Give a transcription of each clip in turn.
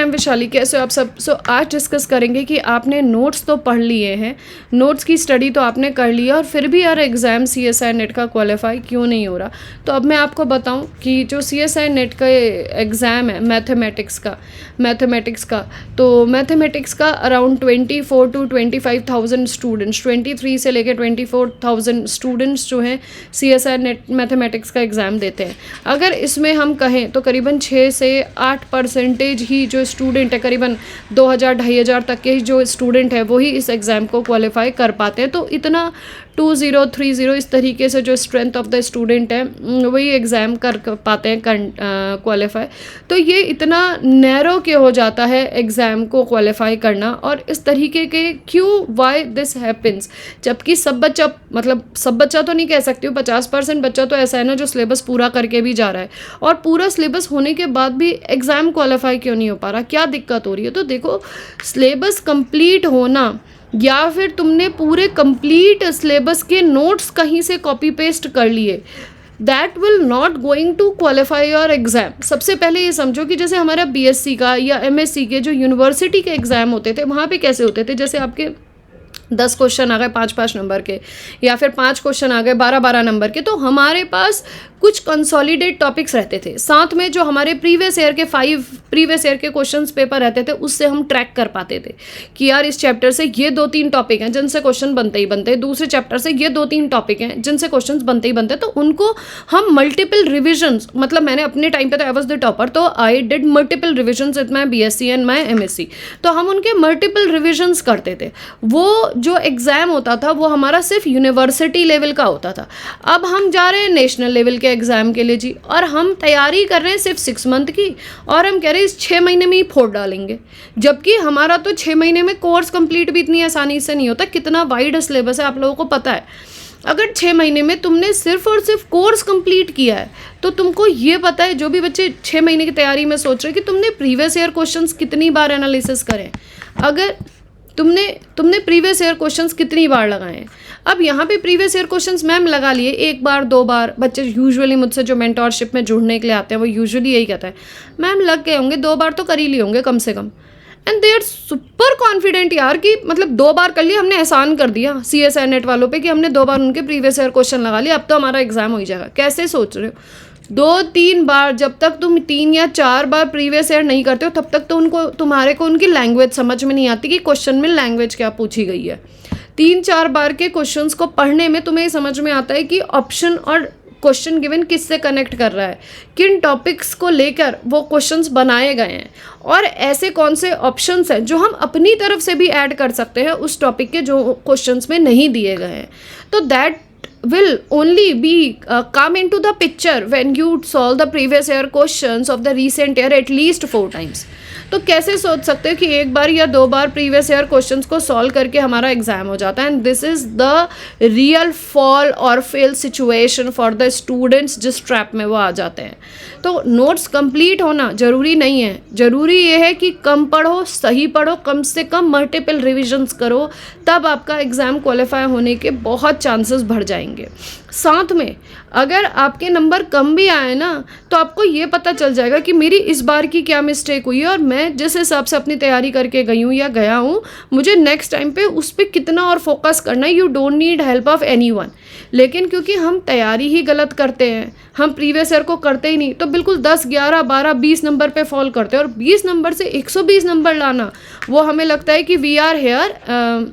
M Vishali, कैसे हो आप सब। आज डिस्कस करेंगे कि आपने नोट्स तो पढ़ लिए हैं, नोट्स की स्टडी तो आपने कर ली है, और फिर भी यार एग्ज़ाम CSI नेट का क्वालिफाई क्यों नहीं हो रहा। तो अब मैं आपको बताऊं कि जो CSI नेट का एग्ज़ाम है मैथमेटिक्स का, तो मैथमेटिक्स का अराउंड 24 to 25,000 स्टूडेंट्स, 23 से लेकर 24,000 स्टूडेंट्स जो हैं CSI नेट मैथमेटिक्स का एग्ज़ाम देते हैं। अगर इसमें हम कहें तो करीबन 6 से 8% ही जो स्टूडेंट है, करीबन 2,000-2,500 तक के जो स्टूडेंट है वही इस एग्ज़ाम को क्वालिफाई कर पाते हैं। तो इतना 2030 इस तरीके से जो स्ट्रेंथ ऑफ द स्टूडेंट है वही एग्ज़ाम कर पाते हैं क्वालिफाई। तो ये इतना नैरो के हो जाता है एग्ज़ाम को क्वालिफाई करना, और इस तरीके के क्यों, वाई दिस हैपन्स। जबकि सब बच्चा तो नहीं कह सकती हूँ, 50% बच्चा तो ऐसा है ना जो सिलेबस पूरा करके भी जा रहा है, और पूरा सिलेबस होने के बाद भी एग्ज़ाम क्वालिफाई क्यों नहीं हो पा रहा, क्या दिक्कत हो रही है। तो देखो, सिलेबस कंप्लीट होना या फिर तुमने पूरे कंप्लीट सिलेबस के नोट्स कहीं से कॉपी पेस्ट कर लिए, that will not going to qualify your exam. सबसे पहले ये समझो कि जैसे हमारा BSc का या MSc के जो यूनिवर्सिटी के एग्ज़ाम होते थे, वहाँ पे कैसे होते थे, जैसे आपके 10 क्वेश्चन आ गए 5-5 नंबर के, या फिर 5 क्वेश्चन आ गए 12-12 नंबर के, तो हमारे पास कुछ कंसोलिडेट टॉपिक्स रहते थे, साथ में जो हमारे प्रीवियस ईयर के 5 प्रीवियस ईयर के क्वेश्चंस पेपर रहते थे, उससे हम ट्रैक कर पाते थे कि यार इस चैप्टर से ये 2-3 टॉपिक हैं जिनसे क्वेश्चन बनते ही बनते, दूसरे चैप्टर से ये 2-3 टॉपिक हैं जिनसे क्वेश्चन बनते ही बनते, तो उनको हम मल्टीपल रिविजन्स, मतलब मैंने अपने टाइम पे तो आई वॉज द टॉपर, तो I did multiple revisions with my BSc and my MSc, तो हम उनके मल्टीपल रिविजन्स करते थे। वो जो एग्ज़ाम होता था वो हमारा सिर्फ यूनिवर्सिटी लेवल का होता था। अब हम जा रहे हैं नेशनल लेवल के एग्ज़ाम के लिए जी, और हम तैयारी कर रहे हैं सिर्फ 6 मंथ की, और हम कह रहे हैं इस 6 महीने में ही फोड़ डालेंगे, जबकि हमारा तो 6 महीने में कोर्स कंप्लीट भी इतनी आसानी से नहीं होता। कितना वाइड सिलेबस है आप लोगों को पता है। अगर 6 महीने में तुमने सिर्फ और सिर्फ कोर्स कंप्लीट किया है, तो तुमको ये पता है, जो भी बच्चे 6 महीने की तैयारी में सोच रहे हैं, कि तुमने प्रीवियस ईयर क्वेश्चंस कितनी बार एनालिसिस करें, अगर तुमने प्रीवियस ईयर क्वेश्चंस कितनी बार लगाए हैं। अब यहाँ पे प्रीवियस ईयर क्वेश्चंस मैम लगा लिए 1 बार 2 बार, बच्चे यूजुअली मुझसे जो मेंटोरशिप में जुड़ने के लिए आते हैं वो यूजुअली यही कहता है, मैम लग गए होंगे 2 बार तो कर ही लिए होंगे कम से कम, and they are super confident यार कि मतलब 2 बार कर लिया, हमने एहसान कर दिया CSI नेट वालों पे कि हमने 2 बार उनके प्रीवियस ईयर क्वेश्चन लगा लिया, अब तो हमारा एग्जाम हो ही जाएगा। कैसे सोच रहे हो? 2-3 बार, जब तक तुम 3 या 4 बार प्रीवियस ईयर नहीं करते हो तब तक तो तुम्हारे को उनकी लैंग्वेज समझ में नहीं आती कि क्वेश्चन में लैंग्वेज क्या पूछी गई है। 3-4 बार के क्वेश्चंस को पढ़ने में तुम्हें समझ में आता है कि ऑप्शन और क्वेश्चन गिवन किससे कनेक्ट कर रहा है, किन टॉपिक्स को लेकर वो क्वेश्चंस बनाए गए हैं, और ऐसे कौन से ऑप्शंस हैं जो हम अपनी तरफ से भी ऐड कर सकते हैं उस टॉपिक के जो क्वेश्चंस में नहीं दिए गए हैं। तो that will only be come into the picture when you solve the previous year questions of the recent year at least 4 times। तो कैसे सोच सकते हो कि 1 बार या 2 बार प्रीवियस ईयर क्वेश्चंस को सॉल्व करके हमारा एग्जाम हो जाता है। And this is the real fall और fail situation for the students जिस ट्रैप में वो आ जाते हैं। तो नोट्स कंप्लीट होना ज़रूरी नहीं है, ज़रूरी ये है कि कम पढ़ो, सही पढ़ो, कम से कम मल्टीपल रिविजन्स करो, तब आपका एग्ज़ाम क्वालिफाई होने के बहुत चांसेस बढ़ जाएंगे। साथ में अगर आपके नंबर कम भी आए ना, तो आपको ये पता चल जाएगा कि मेरी इस बार की क्या मिस्टेक हुई है, और मैं जिस हिसाब से अपनी तैयारी करके गई हूँ या गया हूँ, मुझे नेक्स्ट टाइम पे उस पर कितना और फोकस करना है। You don't need help of anyone. लेकिन क्योंकि हम तैयारी ही गलत करते हैं, हम प्रीवियस ईयर को करते ही नहीं, तो बिल्कुल 10, 11, 12, 20 नंबर पे फॉल करते हैं। और 20 नंबर से 120 नंबर लाना, वो हमें लगता है कि वी आर हेयर,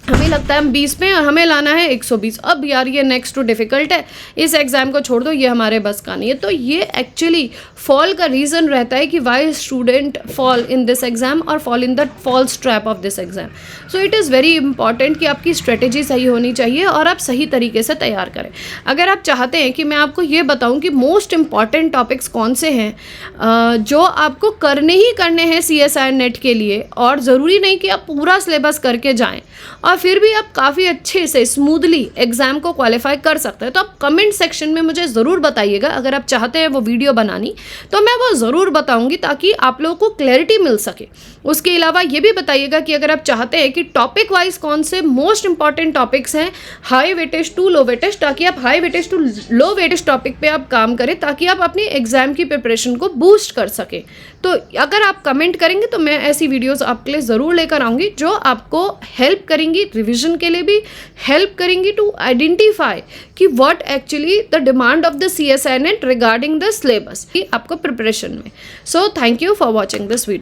हमें लगता है हम 20 पे और हमें लाना है 120। अब यार ये नेक्स्ट टू डिफ़िकल्ट है, इस एग्ज़ाम को छोड़ दो, ये हमारे बस का नहीं है। तो ये एक्चुअली फॉल का रीज़न रहता है कि why student fall in this exam और fall in the false trap of this exam. So it is very important कि आपकी स्ट्रेटेजी सही होनी चाहिए और आप सही तरीके से तैयार करें। अगर आप चाहते हैं कि मैं आपको ये बताऊँ कि मोस्ट इम्पॉर्टेंट टॉपिक्स कौन से हैं जो आपको करने ही करने हैं CSI नेट के लिए, और ज़रूरी नहीं कि आप पूरा सिलेबस करके जाएँ और फिर भी आप काफ़ी अच्छे से स्मूथली एग्ज़ाम को क्वालिफाई कर सकते हैं, तो आप कमेंट सेक्शन में मुझे ज़रूर बताइएगा। अगर आप चाहते हैं वो वीडियो बनानी तो मैं वो ज़रूर बताऊंगी ताकि आप लोगों को क्लैरिटी मिल सके। उसके अलावा ये भी बताइएगा कि अगर आप चाहते हैं कि टॉपिक वाइज कौन से मोस्ट इंपॉर्टेंट टॉपिक्स हैं high weightage to low weightage, ताकि आप high weightage to low weightage topic पे आप काम करें ताकि आप अपनी एग्ज़ाम की प्रिपरेशन को बूस्ट कर सकें। तो अगर आप कमेंट करेंगे तो मैं ऐसी वीडियोस आपके लिए ज़रूर लेकर आऊँगी जो आपको हेल्प करेंगी, रिविजन के लिए भी हेल्प करेंगी टू आइडेंटिफाई कि what actually the demand of the CSI net regarding the syllabus आपको प्रिपरेशन में. So thank you for watching this video.